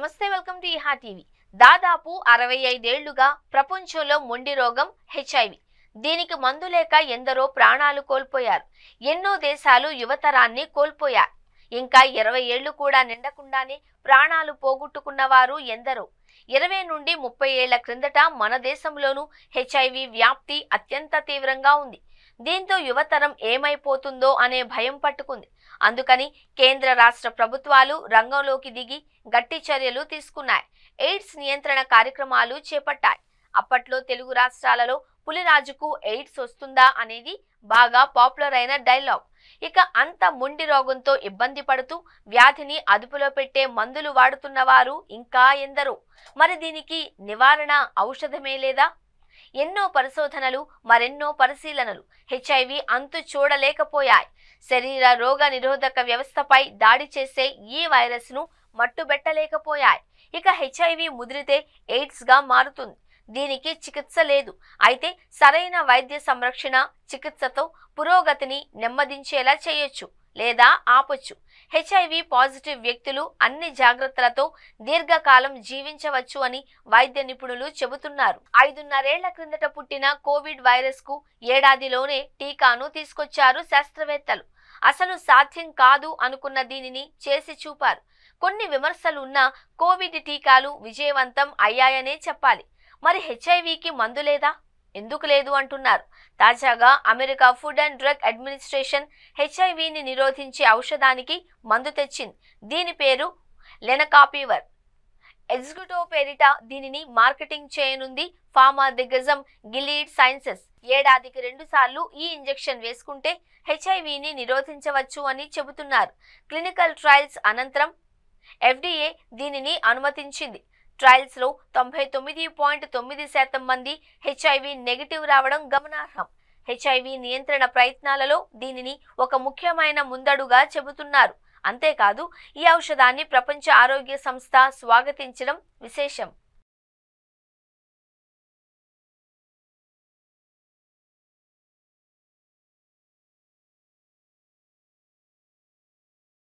నమస్తే, welcome to ఇహా TV. దాదాపు 65 ఏళ్లుగా ప్రపంచంలో మొండి రోగం హెచ్ఐవి. దీనికి మందు లేక ఎందరో ప్రాణాలు కోల్పోయారు. ఎన్నో దేశాలు యువతరాన్ని కోల్పోయారు. ఇంకా 20 ఏళ్లు కూడా నిండకుండానే ప్రాణాలు పోగొట్టుకున్న వారు ఎందరో. 20 నుండి 30 ఏళ్ల క్రిందట మన దేశంలోనూ హెచ్ఐవి వ్యాప్తి అత్యంత తీవ్రంగా ఉంది. దీంతో యువతరం ఏమైపోతుందో అనే భయం పట్టుకుంది. అందుకని కేంద్ర రాష్ట్ర ప్రభుత్వాలు రంగంలోకి దిగి గట్టి చర్యలు తీసుకున్నాయి. ఎయిడ్స్ నియంత్రణ కార్యక్రమాలు చేపట్టాయి. అప్పట్లో తెలుగు రాష్ట్రాలలో పులిరాజుకు ఎయిడ్స్ వస్తుందా అనేది బాగా పాపులర్ అయిన డైలాగ్. ఇక అంత మొండి రోగంతో ఇబ్బంది పడుతూ వ్యాధిని అదుపులో పెట్టే మందులు వాడుతున్న వారు ఇంకా ఎందరో. మరి దీనికి నివారణ ఔషధమే లేదా? ఎన్నో పరిశోధనలు, మరెన్నో పరిశీలనలు హెచ్ఐవి అంతు చూడలేకపోయాయి. శరీర రోగ నిరోధక వ్యవస్థపై దాడి చేసే ఈ వైరస్ ను మట్టుబెట్టలేకపోయాయి. ఇక హెచ్ఐవి ముదిరితే ఎయిడ్స్ గా మారుతుంది. దీనికి చికిత్స లేదు. అయితే సరైన వైద్య సంరక్షణ, చికిత్సతో పురోగతిని నెమ్మదించేలా చేయొచ్చు లేదా ఆపొచ్చు. హెచ్ఐవి పాజిటివ్ వ్యక్తులు అన్ని జాగ్రత్తలతో దీర్ఘకాలం జీవించవచ్చు అని వైద్య నిపుణులు చెబుతున్నారు. 5.5 ఏళ్ల క్రిందట పుట్టిన కోవిడ్ వైరస్ కు ఏడాదిలోనే టీకాను తీసుకొచ్చారు శాస్త్రవేత్తలు. అసలు సాధ్యం కాదు అనుకున్న దీనిని చేసి చూపారు. కొన్ని విమర్శలు ఉన్న కోవిడ్ టీకాలు విజయవంతం అయ్యాయనే చెప్పాలి. మరి హెచ్ఐవికి మందు లేదా? ఎందుకు లేదు అంటున్నారు. తాజాగా America food and drug administration హెచ్ఐవిని నిరోధించే ఔషధానికి మందు తెచ్చింది. దీని పేరు లెనకాపివర్. ఎగ్జిక్యూటివ్ పేరిట దీనిని మార్కెటింగ్ చేయనుంది ఫార్మా దిగ్గజం గిలీడ్ సైన్సెస్. ఏడాదికి 2 సార్లు ఈ ఇంజెక్షన్ వేసుకుంటే హెచ్ఐవిని నిరోధించవచ్చు అని చెబుతున్నారు. క్లినికల్ ట్రయల్స్ అనంతరం FDA దీనిని అనుమతించింది. ట్రయల్స్ లో 99.9% మంది హెచ్ఐవి నెగిటివ్ రావడం గమనార్హం. హెచ్ఐవి నియంత్రణ ప్రయత్నాలలో దీనిని ఒక ముఖ్యమైన ముందడుగా చెబుతున్నారు. అంతేకాదు ఈ ఔషధాన్ని ప్రపంచ ఆరోగ్య సంస్థ స్వాగతించడం విశేషం.